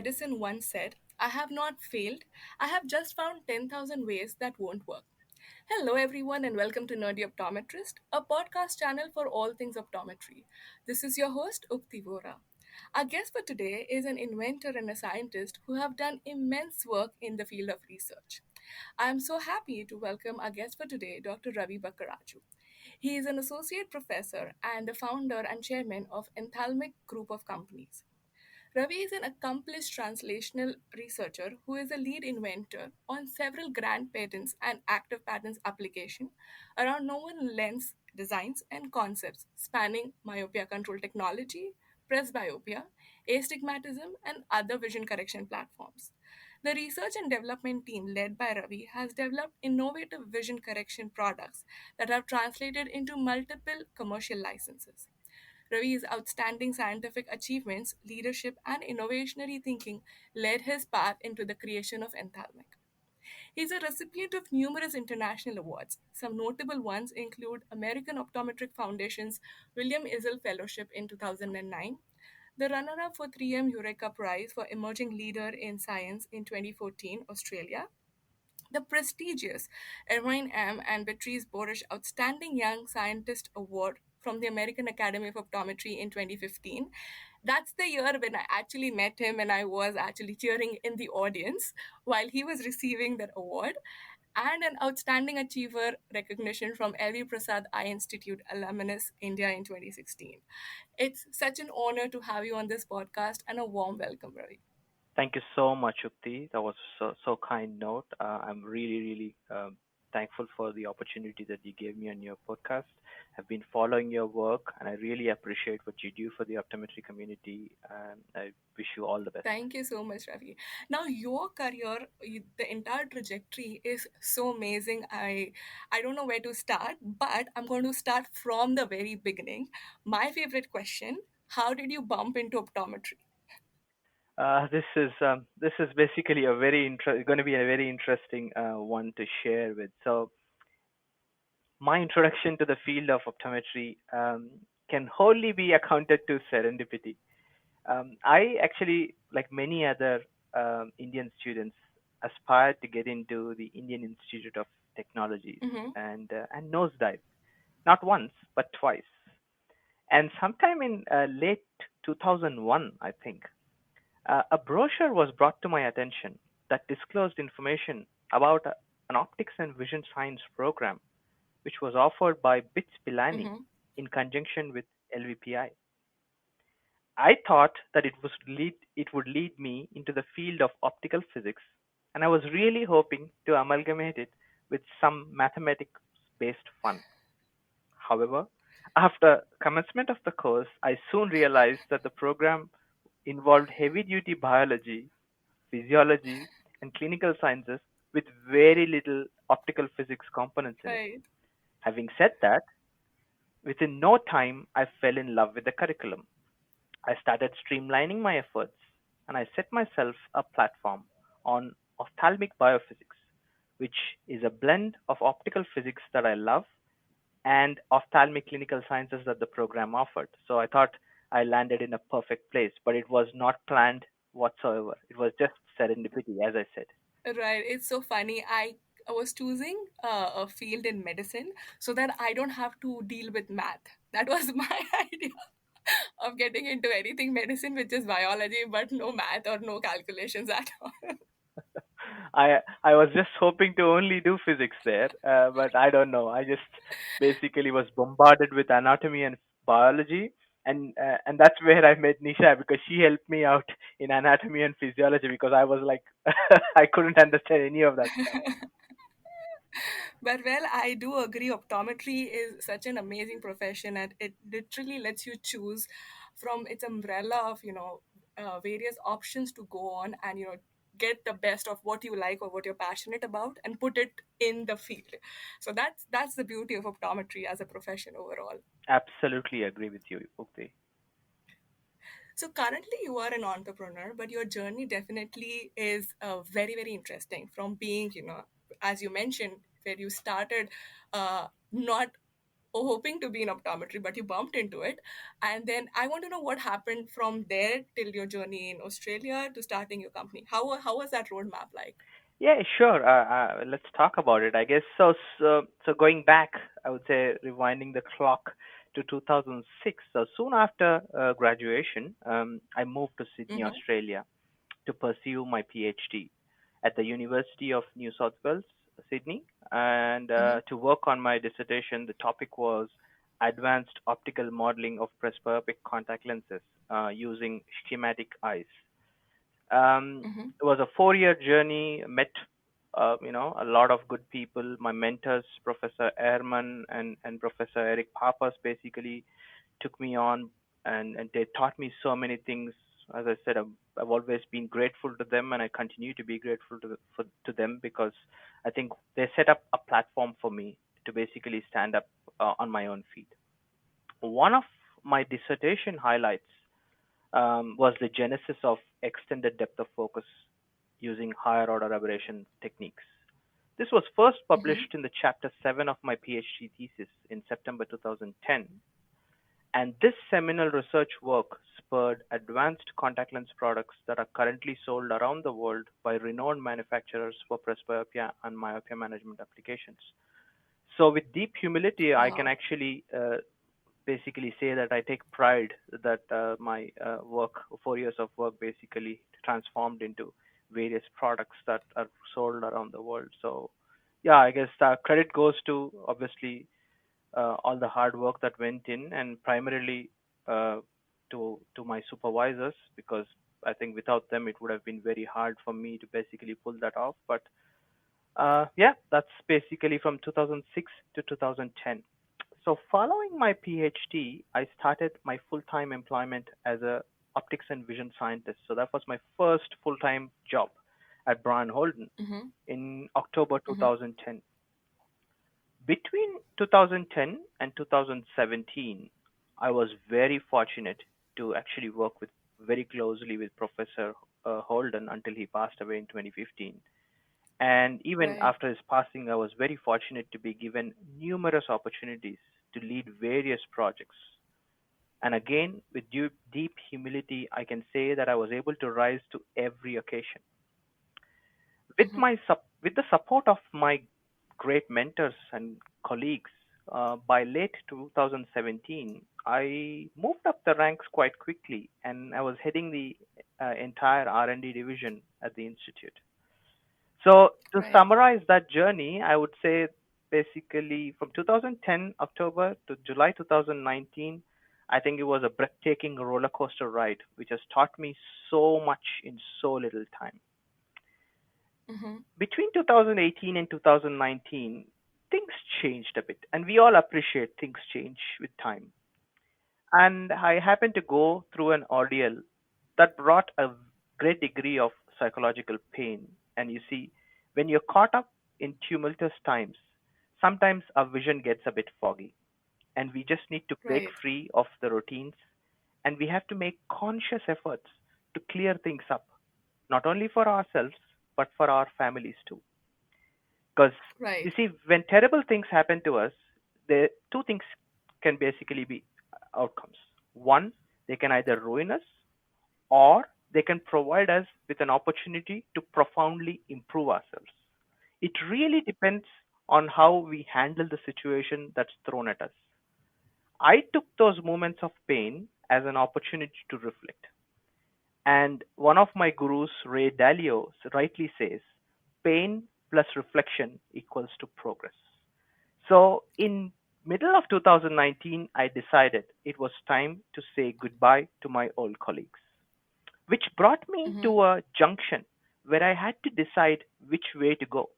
Edison once said, I have not failed, I have just found 10,000 ways that won't work. Hello, everyone, and welcome to Nerdy Optometrist, a podcast channel for all things optometry. This is your host, Upti Vora. Our guest for today is an inventor and a scientist who have done immense work in the field of research. I am so happy to welcome our guest for today, Dr. Ravi Bakaraju. He is an associate professor and the founder and chairman of nthalmic group of companies. Ravi is an accomplished translational researcher who is a lead inventor on several grant patents and active patents application around novel lens designs and concepts spanning myopia control technology, presbyopia, astigmatism, and other vision correction platforms. The research and development team led by Ravi has developed innovative vision correction products that have translated into multiple commercial licenses. Ravi's outstanding scientific achievements, leadership, and innovationary thinking led his path into the creation of nthalmic. He is a recipient of numerous international awards. Some notable ones include American Optometric Foundation's William Isel Fellowship in 2009, the runner-up for 3M Eureka Prize for Emerging Leader in Science in 2014, Australia, the prestigious Erwin M. and Beatrice Borish Outstanding Young Scientist Award from the American Academy of Optometry in 2015. That's the year when I actually met him and I was actually cheering in the audience while he was receiving that award. And an outstanding achiever recognition from L.V. Prasad Eye Institute Alumnus India in 2016. It's such an honor to have you on this podcast and a warm welcome, Ravi. Thank you so much, Upti. That was so kind note. I'm really thankful for the opportunity that you gave me on your podcast. I've been following your work, and I really appreciate what you do for the optometry community. And I wish you all the best. Thank you so much, Ravi. Now, your career, the entire trajectory is so amazing. I don't know where to start, but I'm going to start from the very beginning. My favorite question: how did you bump into optometry? This is basically going to be a very interesting one to share with. So my introduction to the field of optometry can wholly be accounted to serendipity. I actually, like many other Indian students, aspired to get into the Indian Institute of Technologies Mm-hmm. and nosedive, not once but twice. And sometime in late 2001, I think, a brochure was brought to my attention that disclosed information about an optics and vision science program, which was offered by BITS Pilani Mm-hmm. in conjunction with LVPI. I thought that it would lead me into the field of optical physics, and I was really hoping to amalgamate it with some mathematics-based fun. However, after commencement of the course, I soon realized that the program involved heavy-duty biology, physiology, and clinical sciences with very little optical physics components in it. Right. Having said that, within no time, I fell in love with the curriculum. I started streamlining my efforts and I set myself a platform on ophthalmic biophysics, which is a blend of optical physics that I love and ophthalmic clinical sciences that the program offered. So I thought I landed in a perfect place, but it was not planned whatsoever. It was just serendipity, as I said. Right. It's so funny. I was choosing a field in medicine so that I don't have to deal with math. That was my idea of getting into anything medicine, which is biology, but no math or no calculations at all. I was just hoping to only do physics there, but I don't know. I just basically was bombarded with anatomy and biology, and that's where I met Nisha because she helped me out in anatomy and physiology because I was like I couldn't understand any of that stuff. But well, I do agree. Optometry is such an amazing profession, and it literally lets you choose from its umbrella of various options to go on, and get the best of what you like or what you're passionate about, and put it in the field. So that's the beauty of optometry as a profession overall. Absolutely agree with you, Ukti. So currently you are an entrepreneur, but your journey definitely is very, very interesting from being, as you mentioned, where you started not hoping to be in optometry, but you bumped into it. And then I want to know what happened from there till your journey in Australia to starting your company. How was that roadmap like? Yeah, sure. Let's talk about it. I guess so. So going back, I would say rewinding the clock to 2006. So soon after graduation, I moved to Sydney, Mm-hmm. Australia, to pursue my PhD at the University of New South Wales, Sydney, and Mm-hmm. to work on my dissertation. The topic was advanced optical modeling of presbyopic contact lenses using schematic eyes. Mm-hmm. It was a 4 year journey. Met, a lot of good people. My mentors, Professor Ehrman and Professor Eric Papas, basically took me on, and they taught me so many things. As I said, I've always been grateful to them, and I continue to be grateful to them because I think they set up a platform for me to basically stand up on my own feet. One of my dissertation highlights was the genesis of extended depth of focus using higher order aberration techniques. This was first Mm-hmm. published in the chapter 7 of my PhD thesis in September 2010, and this seminal research work spurred advanced contact lens products that are currently sold around the world by renowned manufacturers for presbyopia and myopia management applications. So, with deep humility, I can Wow. actually basically say that I take pride that my work, 4 years of work, basically transformed into various products that are sold around the world. So, yeah, I guess credit goes to obviously all the hard work that went in, and primarily uh, to my supervisors, because I think without them it would have been very hard for me to basically pull that off. But yeah, that's basically from 2006 to 2010. So following my PhD, I started my full-time employment as a optics and vision scientist. So that was my first full-time job at Brian Holden Mm-hmm. in October Mm-hmm. 2010. Between 2010 and 2017, I was very fortunate to actually work with very closely with Professor Holden until he passed away in 2015. And even Right. after his passing, I was very fortunate to be given numerous opportunities to lead various projects. And again, with deep humility, I can say that I was able to rise to every occasion. Mm-hmm. With the support of my great mentors and colleagues, by late 2017, I moved up the ranks quite quickly, and I was heading the entire R&D division at the institute. So to Right. summarize that journey, I would say basically from 2010 October to July 2019, I think it was a breathtaking roller coaster ride, which has taught me so much in so little time. Mm-hmm. Between 2018 and 2019, things changed a bit, and we all appreciate things change with time. And I happened to go through an ordeal that brought a great degree of psychological pain. And you see, when you're caught up in tumultuous times, sometimes our vision gets a bit foggy, and we just need to break Right. free of the routines, and we have to make conscious efforts to clear things up, not only for ourselves, but for our families too. Because you Right. see, when terrible things happen to us, the two things can basically be outcomes. One, they can either ruin us, or they can provide us with an opportunity to profoundly improve ourselves. It really depends on how we handle the situation that's thrown at us. I took those moments of pain as an opportunity to reflect. And one of my gurus, Ray Dalio, rightly says, pain plus reflection equals to progress. So in middle of 2019, I decided it was time to say goodbye to my old colleagues, which brought me Mm-hmm. to a junction where I had to decide which way to go.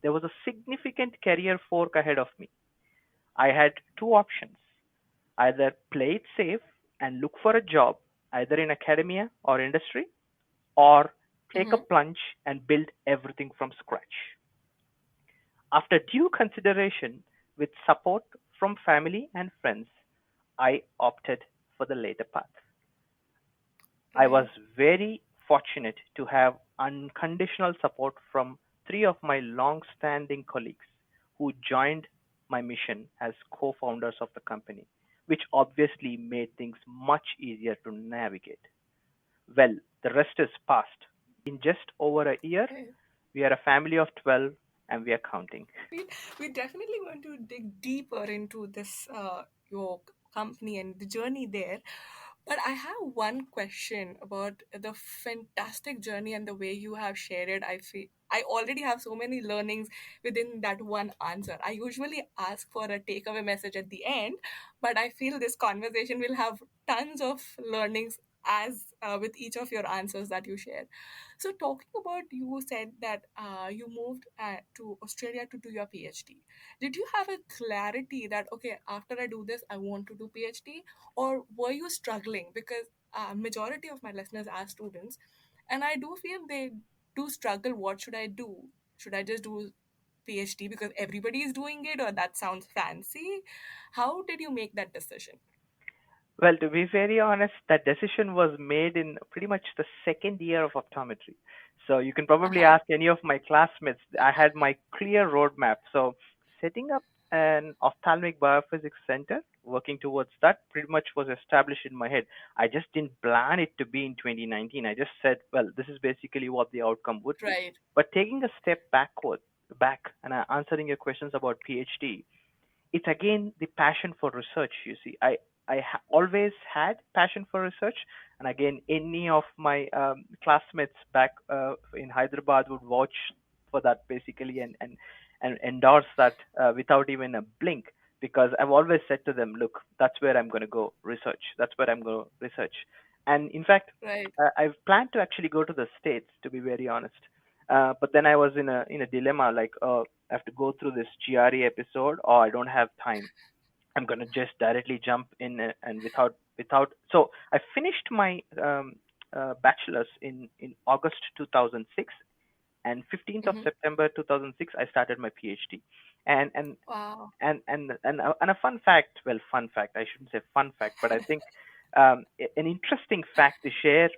There was a significant career fork ahead of me. I had two options: either play it safe and look for a job either in academia or industry, or take a Mm-hmm. plunge and build everything from scratch. After due consideration, with support from family and friends, I opted for the later path. I was Right. very fortunate to have unconditional support from three of my long standing colleagues who joined. my mission as co-founders of the company, which obviously made things much easier to navigate. Well, the rest is past. In just over a year, Okay. we are a family of 12 and we are counting. we, we definitely want to dig deeper into this your company and the journey there, but I have one question about the fantastic journey and the way you have shared it. I feel I already have so many learnings within that one answer. I usually ask for a takeaway message at the end, but I feel this conversation will have tons of learnings as with each of your answers that you share. So, talking about, you said that you moved to Australia to do your PhD. Did you have a clarity that, okay, after I do this, I want to do PhD, or were you struggling? Because majority of my listeners are students, and I do feel they do struggle. What should I do? Should I just do PhD because everybody is doing it, or that sounds fancy? How did you make that decision? Well, to be very honest, that decision was made in pretty much the second year of optometry. So you can Uh probably huh. ask any of my classmates. I had my clear roadmap. So setting up an ophthalmic biophysics center, working towards that, pretty much was established in my head. I just didn't plan it to be in 2019. I just said, well, this is basically what the outcome would be. Right. But taking a step back, and answering your questions about PhD, it's again the passion for research. You see, always had passion for research, and again, any of my classmates back in Hyderabad would vouch for that basically, and endorse that without even a blink, because I've always said to them, look, that's where I'm going to go research. That's where I'm going to research. And in fact, Right. I've planned to actually go to the States, to be very honest. But then I was in a dilemma, like, I have to go through this GRE episode, or I don't have time. I'm gonna just directly jump in, and without. So I finished my bachelor's in August 2006, and 15th of Mm-hmm. September 2006 I started my PhD. And and Wow. and a fun fact, well, fun fact, I shouldn't say fun fact, but I think an interesting fact to share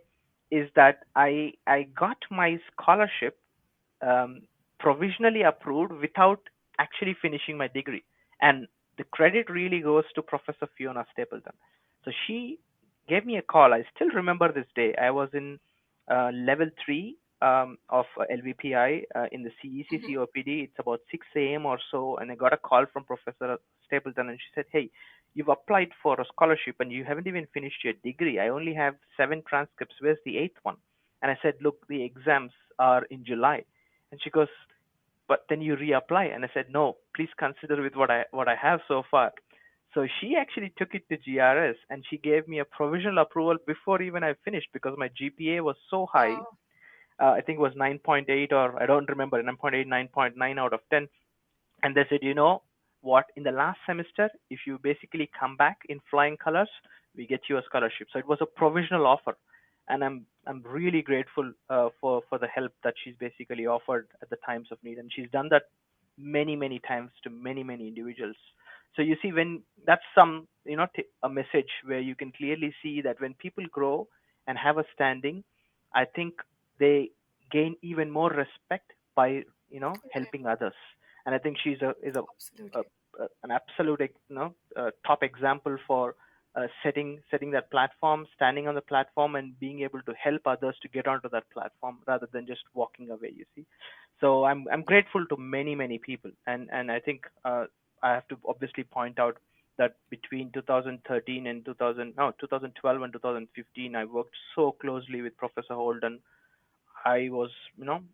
is that I got my scholarship um, provisionally approved without actually finishing my degree. And the credit really goes to Professor Fiona Stapleton. So she gave me a call. I still remember this day. I was in level 3 of LVPI in the CEC Mm-hmm. COPD. It's about 6 a.m. or so, and I got a call from Professor Stapleton, and she said, "Hey, you've applied for a scholarship and you haven't even finished your degree. I only have 7 transcripts. Where's the eighth one?" And I said, "Look, the exams are in July." And she goes, "But then you reapply." And I said, "No, please consider with what I have so far." So she actually took it to GRS and she gave me a provisional approval before even I finished, because my GPA was so high. Wow. I think it was 9.8, or I don't remember, 9.8, 9.9 out of 10. And they said, you know what, in the last semester, if you basically come back in flying colors, we get you a scholarship. So it was a provisional offer. And I'm really grateful for the help that she's basically offered at the times of need. And she's done that many times to many individuals. So you see, when that's a message where you can clearly see that when people grow and have a standing, I think they gain even more respect by Right. helping others. And I think she's a Absolutely. an absolute top example for setting that platform, standing on the platform, and being able to help others to get onto that platform rather than just walking away. You see, so I'm grateful to many people, and I think I have to obviously point out that between 2013 and 2000 no 2012 and 2015, I worked so closely with Professor Holden. I was,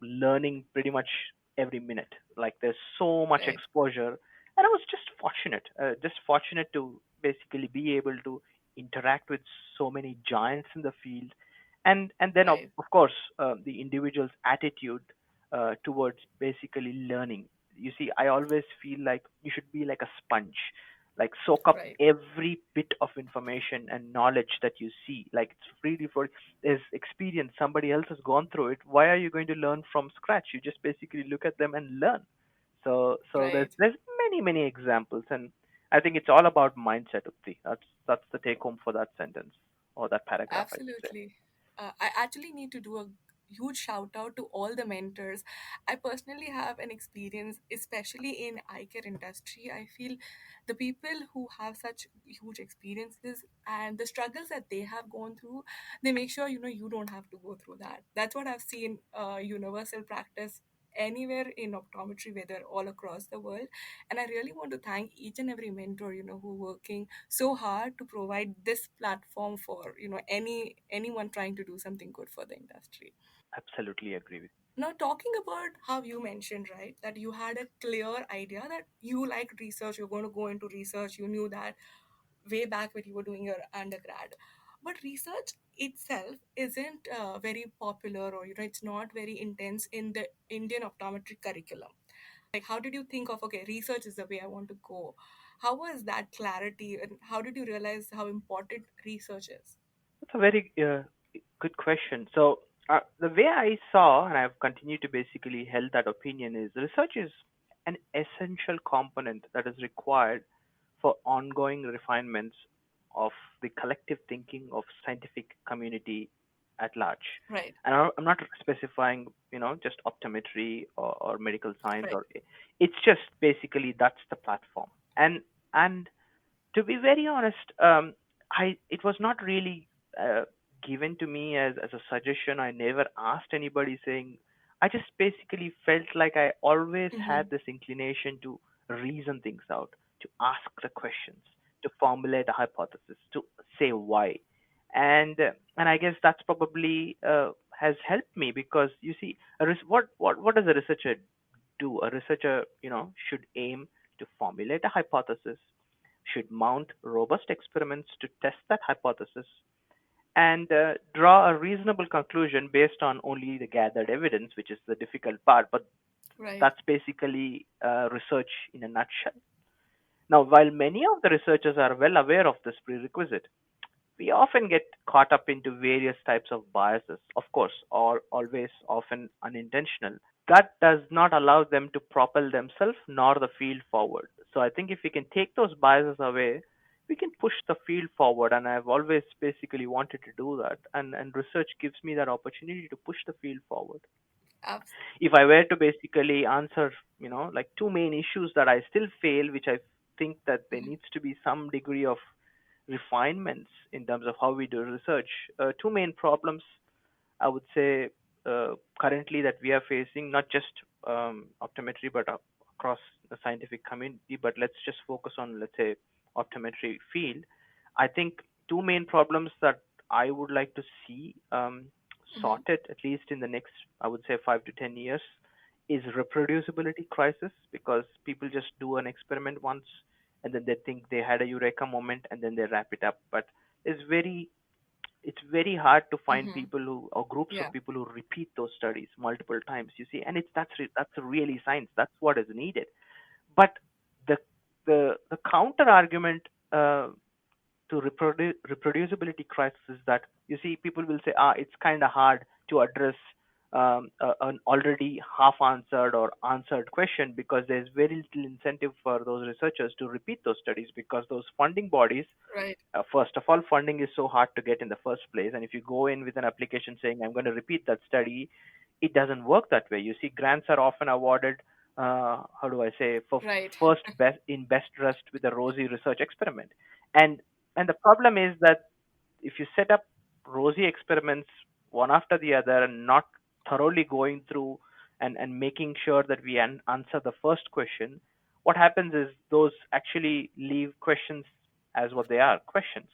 learning pretty much every minute. Like, there's so much Right. exposure, and I was just fortunate to basically be able to interact with so many giants in the field, and then of, Right. of course the individual's attitude towards basically learning. You see, I always feel like you should be like a sponge, like soak up Right. every bit of information and knowledge that you see. Like, it's freely for there's experience, somebody else has gone through it. Why are you going to learn from scratch? You just basically look at them and learn. So there's Right. there's many examples, and I think it's all about mindset, Upti. That's the take home for that sentence, or that paragraph, I should say. Absolutely. I actually need to do a huge shout out to all the mentors. I personally have an experience, especially in eye care industry. I feel the people who have such huge experiences and the struggles that they have gone through, they make sure you don't have to go through that. That's what I've seen universal practice anywhere in optometry, whether all across the world. And I really want to thank each and every mentor who working so hard to provide this platform for anyone trying to do something good for the industry. Absolutely agree with. Now, talking about how you mentioned, right, that you had a clear idea that you like research, you're going to go into research, you knew that way back when you were doing your undergrad. But research itself isn't very popular, or it's not very intense in the Indian optometry curriculum. Like, how did you think of, okay, research is the way I want to go? How was that clarity, and how did you realize how important research is? That's a very good question. So the way I saw, and I've continued to basically held that opinion, is research is an essential component that is required for ongoing refinements of the collective thinking of scientific community at large. Right. And I'm not specifying, just optometry or medical science, Right. or it's just basically that's the platform. And to be very honest, I it was not really given to me as a suggestion. I never asked anybody saying. I just basically felt like I always Mm-hmm. had this inclination to reason things out, to ask the questions, to formulate a hypothesis, to say why, and I guess that's probably has helped me because you see, what does a researcher do? A researcher, should aim to formulate a hypothesis, should mount robust experiments to test that hypothesis, and draw a reasonable conclusion based on only the gathered evidence, which is the difficult part. But Right. that's basically research in a nutshell. Now, while many of the researchers are well aware of this prerequisite, we often get caught up into various types of biases, of course, or always often unintentional, that does not allow them to propel themselves nor the field forward. So I think if we can take those biases away, we can push the field forward. And I've always basically wanted to do that. And research gives me that opportunity to push the field forward. Abs- If I were to basically answer, like two main issues that I still fail, which I think that there needs to be some degree of refinements in terms of how we do research. Two main problems I would say currently that we are facing, not just optometry, but across the scientific community. But let's just focus on, let's say, optometry field. I think two main problems that I would like to see mhm. sorted, at least in the next, I would say, 5 to 10 years, is reproducibility crisis, because people just do an experiment once and then they think they had a eureka moment and then they wrap it up. But it's very hard to find Mhm. people who, or groups of Yeah. people who repeat those studies multiple times, you see. And that's really science, that's what is needed. But the the counter argument to reproducibility crisis is that, you see, people will say, it's kind of hard to address an already half answered or answered question, because there's very little incentive for those researchers to repeat those studies, because those funding bodies, Right. first of all, funding is so hard to get in the first place. And if you go in with an application saying, I'm going to repeat that study, it doesn't work that way. You see, grants are often awarded, how do I say, for Right. first best in best dressed with a rosy research experiment. And and the problem is that if you set up rosy experiments one after the other and not thoroughly going through and making sure that we answer the first question, what happens is those actually leave questions as what they are, questions.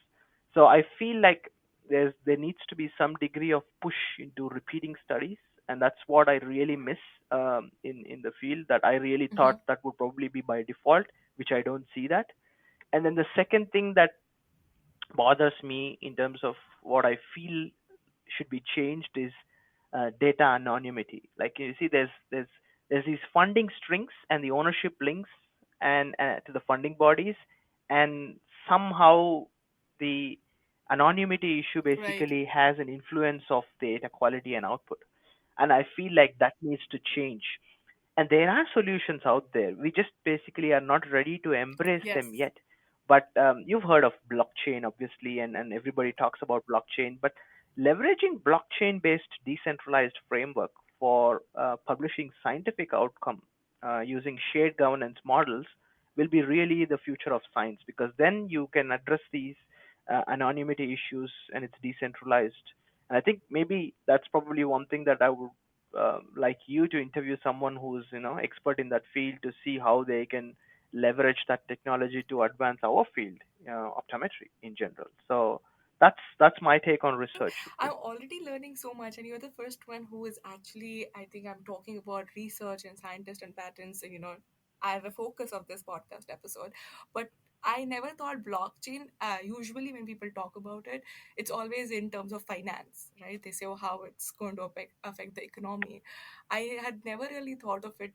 So I feel like there needs to be some degree of push into repeating studies, and that's what I really miss in the field. That I really thought Mhm. that would probably be by default, which I don't see that. And then the second thing that bothers me in terms of what I feel should be changed is data anonymity. Like, you see, there's these funding strings and the ownership links and to the funding bodies, and somehow the anonymity issue Right. basically has an influence of data quality and output. And I feel like that needs to change. And there are solutions out there. We just basically are not ready to embrace them Yes. yet. But you've heard of blockchain, obviously, and everybody talks about blockchain. But Leveraging blockchain-based decentralized framework for publishing scientific outcome using shared governance models will be really the future of science, because then you can address these anonymity issues and it's decentralized. And I think maybe that's probably one thing that I would like you to interview someone who's expert in that field to see how they can leverage that technology to advance our field, optometry in general. So that's my take on research, I'm Shruti. already learning so much, and you're the first one who is actually, I think I'm talking about research and scientists and patents, are the focus of this podcast episode. But I never thought blockchain, usually when people talk about it, it's always in terms of finance, right? They say, oh, how it's going to affect the economy. I had never really thought of it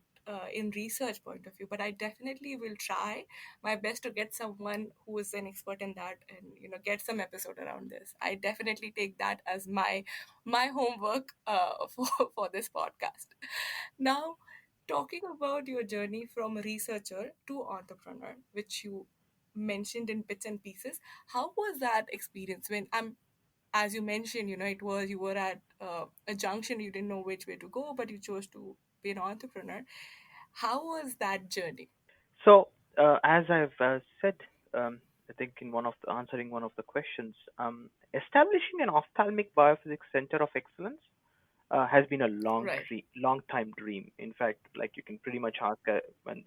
in research point of view, but I definitely will try my best to get someone who is an expert in that, and get some episode around this. I definitely take that as my homework for this podcast. Now, talking about your journey from a researcher to entrepreneur, which you mentioned in bits and pieces, how was that experience? When I'm As you mentioned, it was, you were at a junction, you didn't know which way to go, but you chose to be an entrepreneur. How was that journey? So, as I've said, I think in answering one of the questions, establishing an ophthalmic biophysics center of excellence has been a Right, long time dream. In fact, like you can pretty much ask when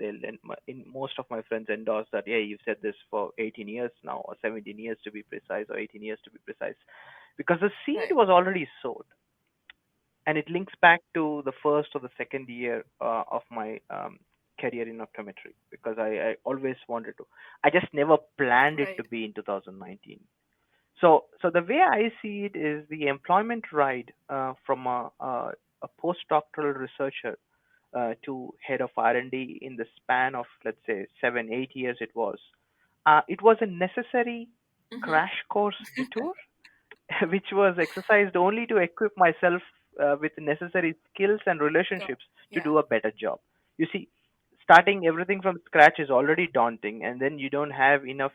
in most of my friends endorse that, yeah, you've said this for 18 years now, or 17 years to be precise, or 18 years to be precise, because the seed right, was already sowed, and it links back to the first or the second year of my career in optometry, because I always wanted to. I just never planned it to right. be in 2019. So the way I see it is the employment ride from a postdoctoral researcher to head of R&D in the span of, let's say, 7 8 years. It was a necessary Mm-hmm. crash course detour which was exercised only to equip myself with necessary skills and Go. relationships to Yeah. do a better job. You see, starting everything from scratch is already daunting, and then you don't have enough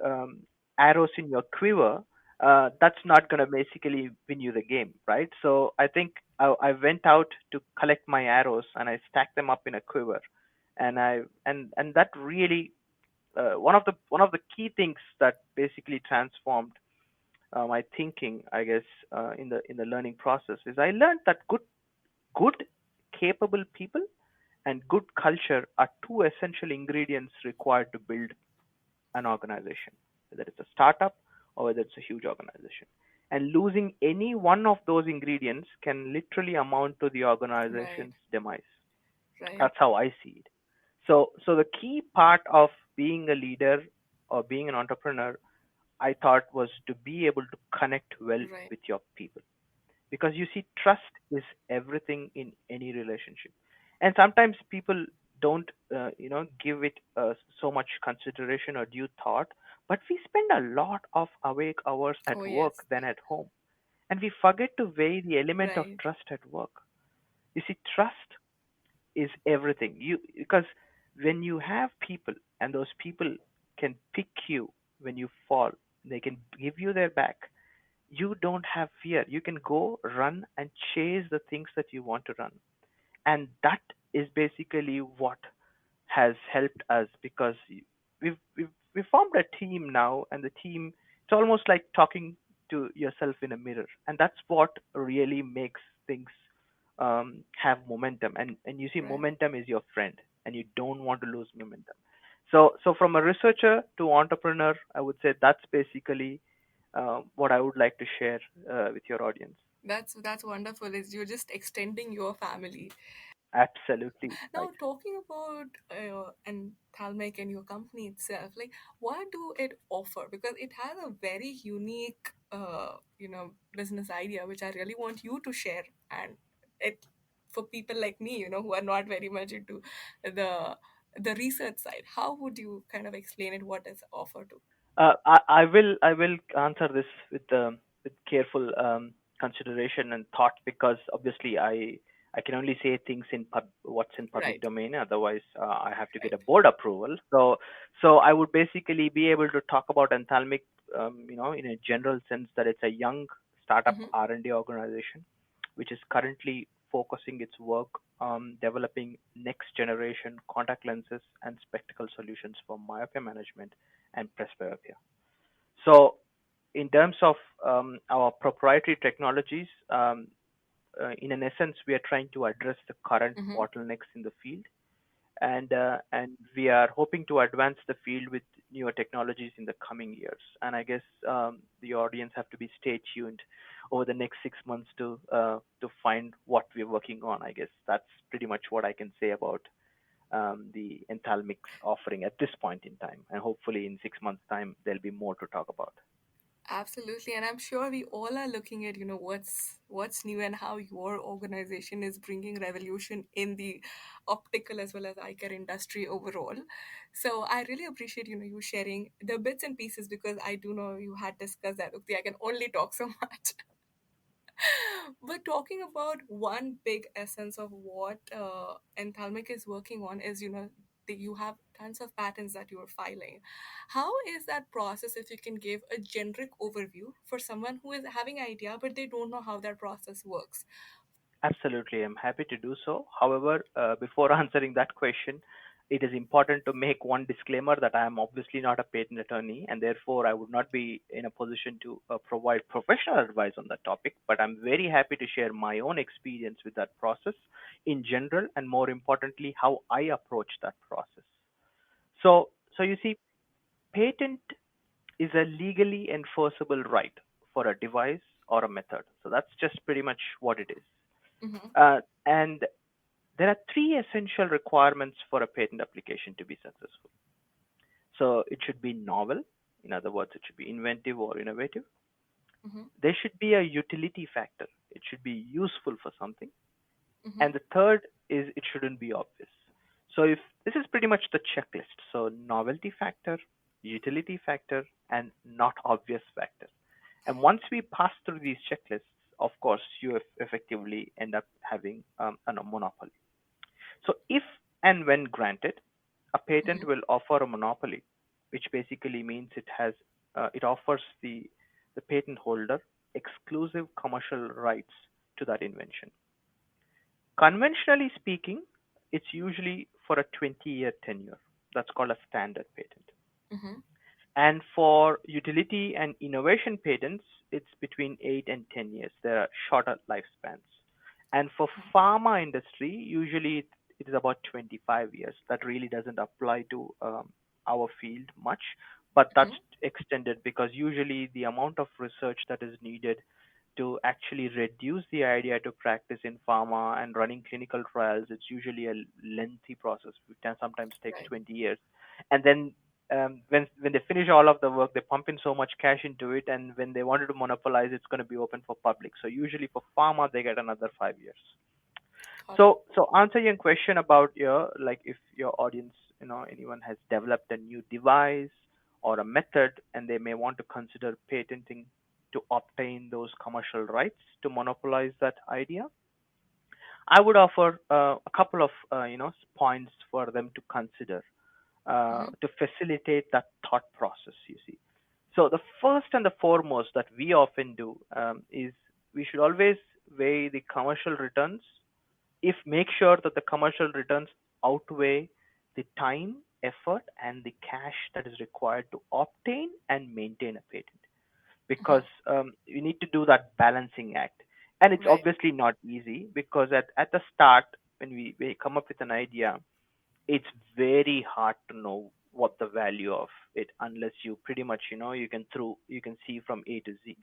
um, arrows in your quiver. That's not going to basically win you the game, right? So I think I went out to collect my arrows and I stacked them up in a quiver, and that really one of the key things that basically transformed my thinking, I guess, in the learning process is I learned that good, capable people and good culture are two essential ingredients required to build an organization, whether it's a startup or whether it's a huge organization. And losing any one of those ingredients can literally amount to the Right. organization's demise. Right. That's how I see it. So the key part of being a leader or being an entrepreneur, I thought, was to be able to connect well Right. with your people, because you see, trust is everything in any relationship, and sometimes people don't give it so much consideration or due thought, but we spend a lot of awake hours Oh, at work yes. than at home, and we forget to weigh the element of Right. trust at work. You see, trust is everything. You Because when you have people and those people can pick you when you fall, they can give you their back, you don't have fear. You can go run and chase the things that you want to run. And that is basically what has helped us, because we've formed a team now, and the team, it's almost like talking to yourself in a mirror, and that's what really makes things have momentum. And you see, Right. momentum is your friend, and you don't want to lose momentum. So from a researcher to entrepreneur, I would say that's basically what I would like to share with your audience. That's wonderful. Is you're just extending your family. Absolutely Now, right. talking about and nthalmic and your company itself, like what do it offer? Because it has a very unique, business idea, which I really want you to share. And it, for people like me, who are not very much into the the research side, how would you kind of explain it? What is offered to? I will answer this with careful consideration and thought, because obviously I can only say things what's in public Right. domain. Otherwise, I have to get a Right. board approval. So I would basically be able to talk about Enthalmic, in a general sense, that it's a young startup Mm-hmm. R&D organization, which is currently focusing its work on developing next generation contact lenses and spectacle solutions for myopia management and presbyopia. So, in terms of our proprietary technologies, in an essence, we are trying to address the current Mm-hmm. bottlenecks in the field, and we are hoping to advance the field with newer technologies in the coming years. And I guess the audience have to be stay tuned over the next 6 months to find what we're working on. I guess that's pretty much what I can say about the Enthalmic's offering at this point in time. And hopefully, in 6 months' time, there'll be more to talk about. Absolutely, and I'm sure we all are looking at what's new and how your organization is bringing revolution in the optical as well as eye care industry overall. So I really appreciate you sharing the bits and pieces because I do know you had discussed that. Okay, I can only talk so much. But talking about one big essence of what Enthalmic is working on is, that you have tons of patents that you are filing. How is that process, if you can give a generic overview for someone who is having idea, but they don't know how that process works? Absolutely, I'm happy to do so. However, before answering that question, it is important to make one disclaimer that I am obviously not a patent attorney, and therefore I would not be in a position to provide professional advice on that topic. But I'm very happy to share my own experience with that process in general, and more importantly, how I approach that process. So you see, patent is a legally enforceable right for a device or a method. So that's just pretty much what it is. Mm-hmm. And there are three essential requirements for a patent application to be successful. So it should be novel, in other words, it should be inventive or innovative. Mm-hmm. There should be a utility factor, it should be useful for something. Mm-hmm. And the third is it shouldn't be obvious. So if this is pretty much the checklist, so novelty factor, utility factor, and not obvious factor. And once we pass through these checklists, of course, you effectively end up having a monopoly. So if and when granted, a patent Mm-hmm. will offer a monopoly, which basically means it offers the patent holder exclusive commercial rights to that invention. Conventionally speaking, it's usually for a 20-year tenure. That's called a standard patent. Mm-hmm. And for utility and innovation patents, it's between 8 and 10 years. There are shorter lifespans. And for pharma industry, usually it is about 25 years. That really doesn't apply to our field much, but that's Mm-hmm. extended because usually the amount of research that is needed to actually reduce the idea to practice in pharma and running clinical trials, it's usually a lengthy process. It can sometimes takes Right. 20 years. And then when they finish all of the work, they pump in so much cash into it, and when they wanted to monopolize, it's going to be open for public. So usually for pharma, they get another 5 years. Got it. So answer your question about your like if your audience, anyone has developed a new device or a method, and they may want to consider patenting to obtain those commercial rights to monopolize that idea. I would offer a couple of points for them to consider Mm-hmm. to facilitate that thought process. You see, so the first and the foremost that we often do is we should always weigh the commercial returns. If make sure that the commercial returns outweigh the time, effort, and the cash that is required to obtain and maintain a patent, because Mm-hmm. you need to do that balancing act. And it's Right. obviously not easy because at the start, when we come up with an idea, it's very hard to know what the value of it unless you pretty much you can see from A to Z.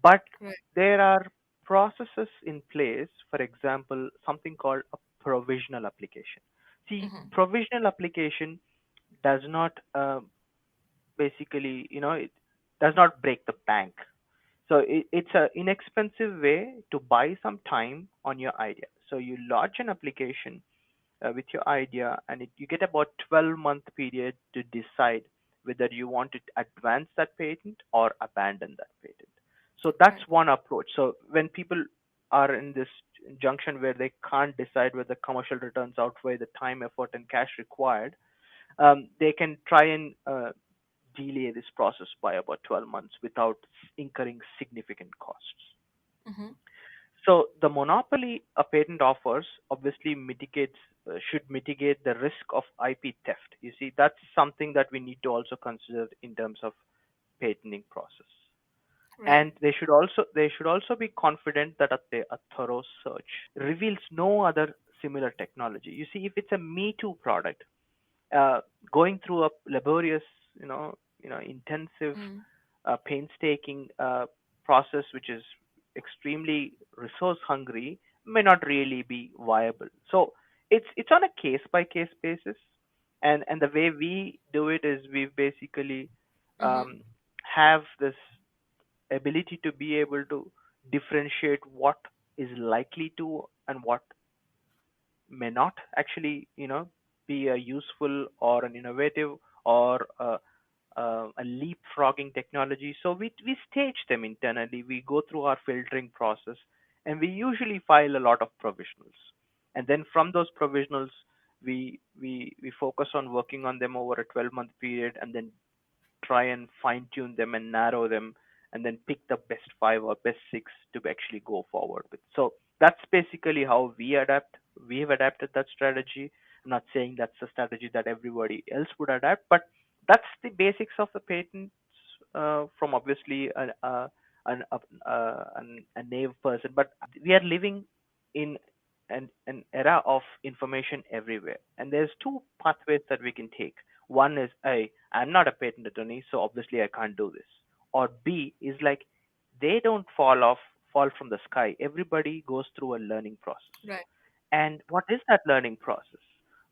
But Right. there are processes in place, for example, something called a provisional application. See, Mm-hmm. provisional application does not basically, it does not break the bank. So it's an inexpensive way to buy some time on your idea. So you lodge an application with your idea, and you get about 12-month period to decide whether you want to advance that patent or abandon that patent. So that's Right. one approach. So when people are in this junction where they can't decide whether commercial returns outweigh the time, effort, and cash required, they can try and delay this process by about 12 months without incurring significant costs. Mm-hmm. So the monopoly a patent offers obviously should mitigate the risk of IP theft. You see, that's something that we need to also consider in terms of patenting process. Right. And they should also be confident that a thorough search reveals no other similar technology. You see, if it's a Me Too product, uh, going through a laborious, intensive, Mm. painstaking process, which is extremely resource hungry, may not really be viable. So it's on a case by case basis, and the way we do it is we basically Mm-hmm. um, have this ability to be able to differentiate what is likely to and what may not actually, be a useful or an innovative or a leapfrogging technology. So we stage them internally. We go through our filtering process, and we usually file a lot of provisionals. And then from those provisionals, we focus on working on them over a 12-month period, and then try and fine tune them and narrow them, and then pick the best five or best six to actually go forward with. So that's basically how we've adapted that strategy. I'm not saying that's the strategy that everybody else would adapt, but that's the basics of the patents, from obviously a naive person. But we are living in an era of information everywhere, and there's two pathways that we can take. One is, I'm not a patent attorney, so obviously I can't do this. Or B is like, they don't fall from the sky. Everybody goes through a learning process. Right. And what is that learning process?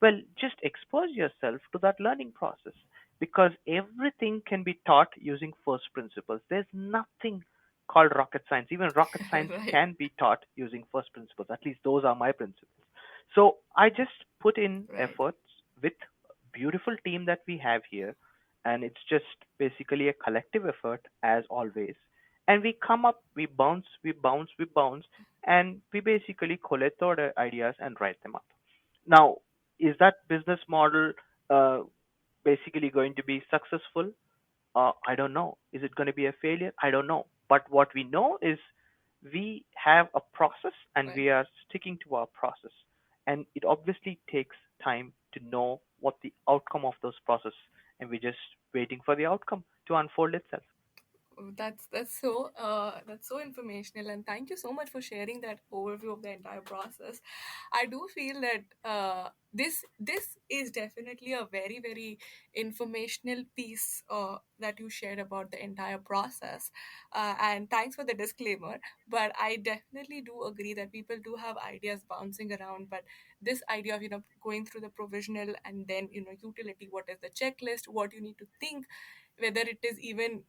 Well, just expose yourself to that learning process, because everything can be taught using first principles. There's nothing called rocket science. Even rocket science Right. can be taught using first principles. At least those are my principles. So I just put in Right. efforts with beautiful team that we have here, and it's just basically a collective effort as always. And we come up, we bounce, and we basically collect all the ideas and write them up. Now, is that business model uh, basically going to be successful? I don't know. Is it going to be a failure? I don't know. But what we know is we have a process, and Right. we are sticking to our process. And it obviously takes time to know what the outcome of those process, and we're just waiting for the outcome to unfold itself. Oh, that's so informational, and thank you so much for sharing that overview of the entire process. I do feel that this is definitely a very informational piece that you shared about the entire process, and thanks for the disclaimer. But I definitely do agree that people do have ideas bouncing around, but this idea of going through the provisional and then utility, what is the checklist, what you need to think, whether it is even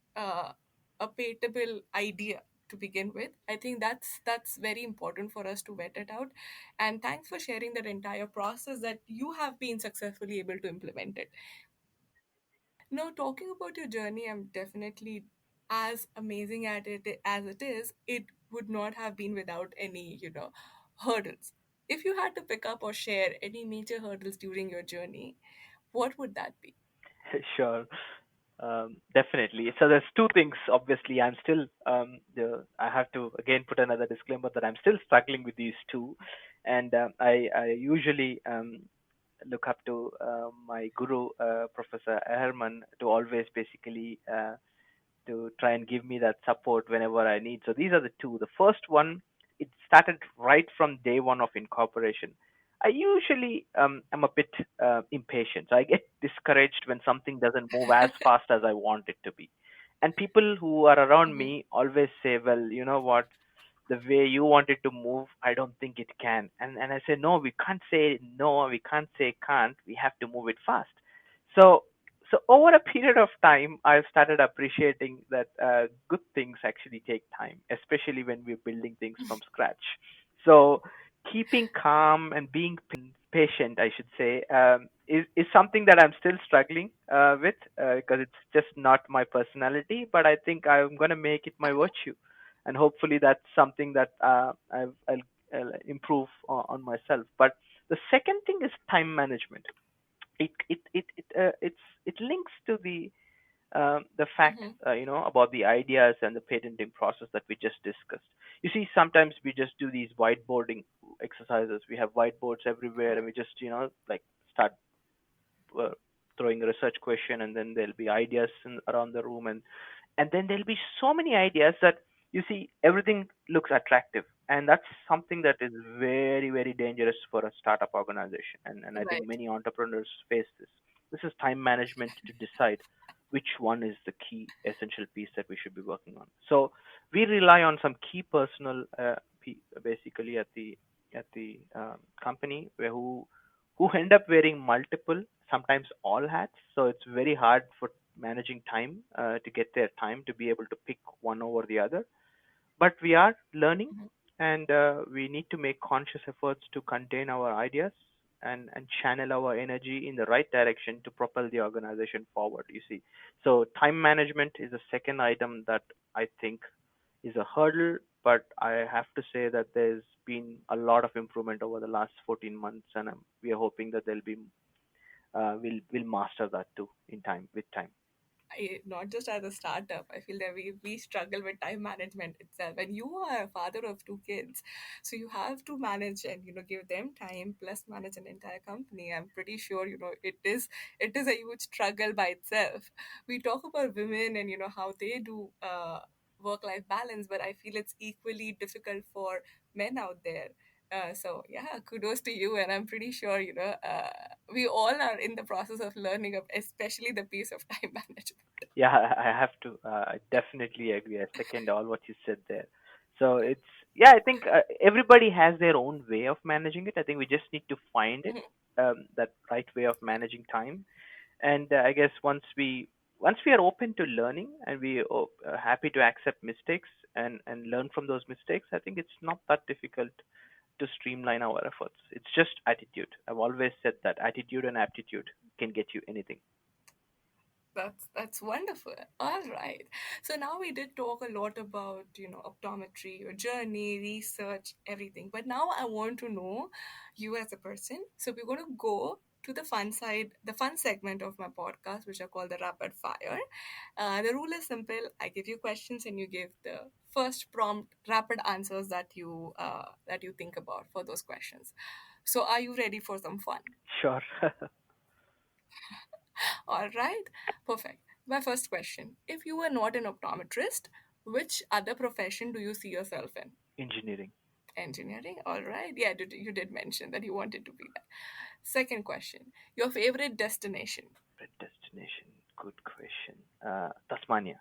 a paintable idea to begin with. I think that's very important for us to vet it out. And thanks for sharing that entire process that you have been successfully able to implement it. Now, talking about your journey, I'm definitely as amazing at it as it is. It would not have been without any hurdles. If you had to pick up or share any major hurdles during your journey, what would that be? Sure. Definitely. So there's two things. Obviously, I have to again put another disclaimer that I'm still struggling with these two, and I usually look up to my guru, Professor Herman, to always basically to try and give me that support whenever I need. So these are the two. The first one, it started right from day one of incorporation. I usually am a bit impatient. So I get discouraged when something doesn't move as fast as I want it to be. And people who are around Mhm. me always say, well, you know what? The way you want it to move, I don't think it can. And I say, no, we can't say no, we can't say can't. We have to move it fast. So so over a period of time, I've started appreciating that good things actually take time, especially when we're building things from scratch. So keeping calm and being patient, I should say, is something that I'm still struggling with, because it's just not my personality. But I think I'm going to make it my virtue, and hopefully that's something that I'll improve on myself. But the second thing is time management. It links to the The fact, Mm-hmm. about the ideas and the patenting process that we just discussed. You see, sometimes we just do these whiteboarding exercises. We have whiteboards everywhere, and Right. we just, like start uh, throwing a research question, and then there'll be ideas around the room, and then there'll be so many ideas that you see everything looks attractive, and that's something that is very, very dangerous for a startup organization, and I think Right. many entrepreneurs face this is time management to decide which one is the key essential piece that we should be working on. So we rely on some key personal, basically at the company, who end up wearing multiple, sometimes all hats. So it's very hard for managing time, to get their time to be able to pick one over the other. But we are learning, Mhm. and we need to make conscious efforts to contain our ideas and channel our energy in the right direction to propel the organization forward. You see, so time management is a second item that I think is a hurdle, but I have to say that there's been a lot of improvement over the last 14 months, and we are hoping that there'll be we'll master that too in time with time. Not just as a startup, I feel that we struggle with time management itself. And you are a father of two kids, so you have to manage and give them time plus manage an entire company. I'm pretty sure it is a huge struggle by itself. We talk about women and how they do work life balance, but I feel it's equally difficult for men out there. So yeah, kudos to you, and I'm pretty sure we all are in the process of learning of especially the piece of time management. Yeah, I have to. I definitely agree. I second all what you said there. So it's, yeah. I think everybody has their own way of managing it. I think we just need to find it, Mhm. that right way of managing time. And I guess once we are open to learning, and we are happy to accept mistakes and learn from those mistakes, I think it's not that difficult to streamline our efforts. It's just attitude. I've always said that attitude and aptitude can get you anything. That's wonderful. All right. So now we did talk a lot about, optometry, your journey, research, everything. But now I want to know you as a person. So we're going to go to the fun side, the fun segment of my podcast, which I call the rapid fire. The rule is simple. I give you questions and you give the first prompt rapid answers that you think about for those questions. So are you ready for some fun? Sure. All right, perfect. My first question: if you were not an optometrist, which other profession do you see yourself in? Engineering. Engineering? All right. Yeah, you did mention that you wanted to be that. Second question: your favorite destination? Red destination. Good question. Tasmania.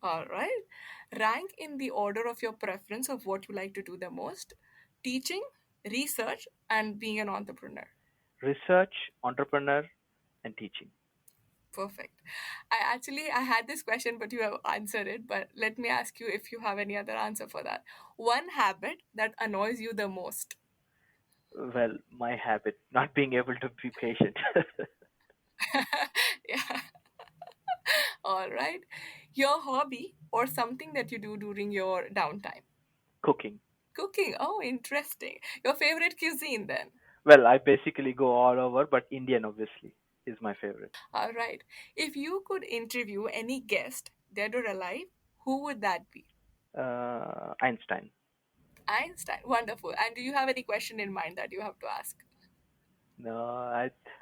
All right. Rank in the order of your preference of what you like to do the most: teaching, research, and being an entrepreneur. Research, entrepreneur, and teaching. Perfect. I had this question, but you have answered it. But let me ask you if you have any other answer for that. One habit that annoys you the most. Well, my habit, not being able to be patient. Yeah. All right. Your hobby or something that you do during your downtime. Cooking. Cooking. Oh, interesting. Your favorite cuisine then. Well, I basically go all over, but Indian obviously is my favorite. All right. If you could interview any guest, dead or alive, who would that be? Einstein. Einstein. Wonderful. And do you have any question in mind that you have to ask? No,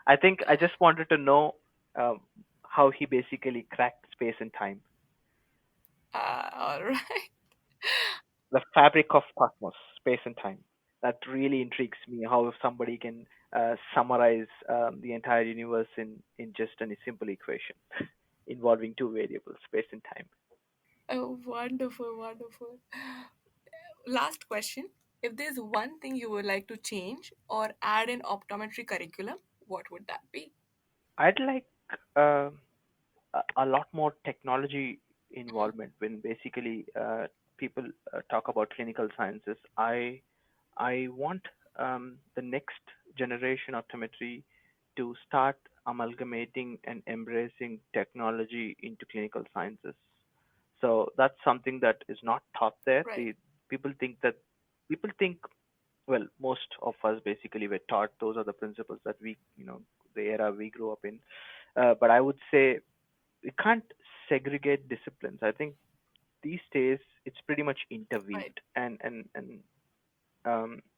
I think I just wanted to know, um, how he basically cracked space and time, All right. the fabric of cosmos, space and time. That really intrigues me. How somebody can summarize the entire universe in just a simple equation involving two variables, space and time. Oh, wonderful, wonderful. Last question. If there's one thing you would like to change or add in optometry curriculum, what would that be? I'd like uh, a lot more technology involvement when basically people talk about clinical sciences. I want the next generation optometry to start amalgamating and embracing technology into clinical sciences. So that's something that is not taught there. Right. The people think that people think, well, most of us basically were taught those are the principles that the era we grew up in. But I would say we can't segregate disciplines. I think these days it's pretty much Right. interweaved, and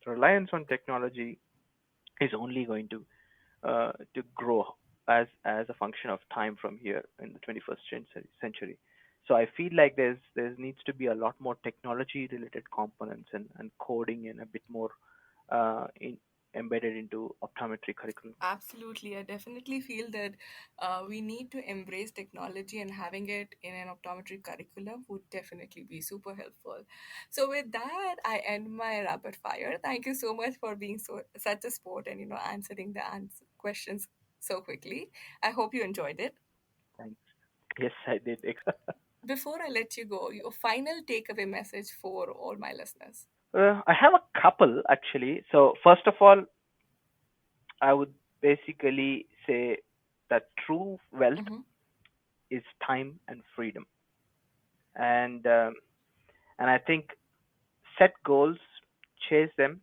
reliance on technology is only going to grow as a function of time from here in the 21st century. So I feel like there needs to be a lot more technology related components and coding and a bit more in embedded into optometry curriculum. Absolutely. I definitely feel that we need to embrace technology, and having it in an optometry curriculum would definitely be super helpful. So with that, I end my rapid fire. Thank you so much for being such a sport and answering the questions so quickly. I hope you enjoyed it. Thanks. Yes, I did. Before I let you go, your final takeaway message for all my listeners. I have a couple actually. So first of all, I would basically say that true wealth Mm-hmm. is time and freedom, and and I think set goals, chase them,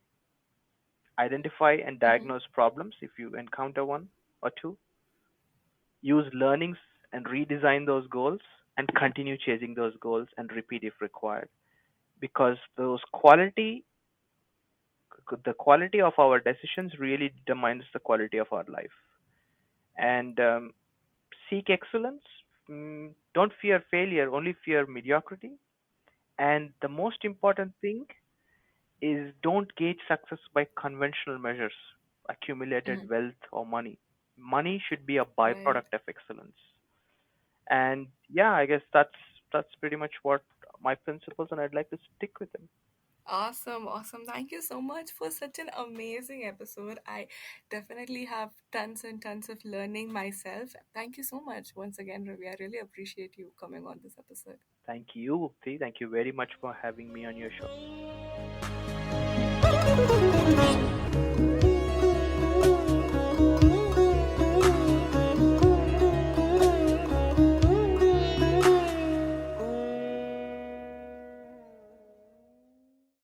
identify and Mm-hmm. diagnose problems if you encounter one or two, use learnings and redesign those goals, and continue chasing those goals and repeat if required. Because the quality of our decisions really determines the quality of our life. And seek excellence. Don't fear failure, only fear mediocrity. And the most important thing is don't gauge success by conventional measures, Mm-hmm. accumulated wealth or money. Money should be a Right. byproduct of excellence. And yeah, I guess that's pretty much what my principles, and I'd like to stick with them. Awesome, awesome. Thank you so much for such an amazing episode. I definitely have tons and tons of learning myself. Thank you so much once again, Ravi. I really appreciate you coming on this episode. Thank you, Upti. Thank you very much for having me on your show.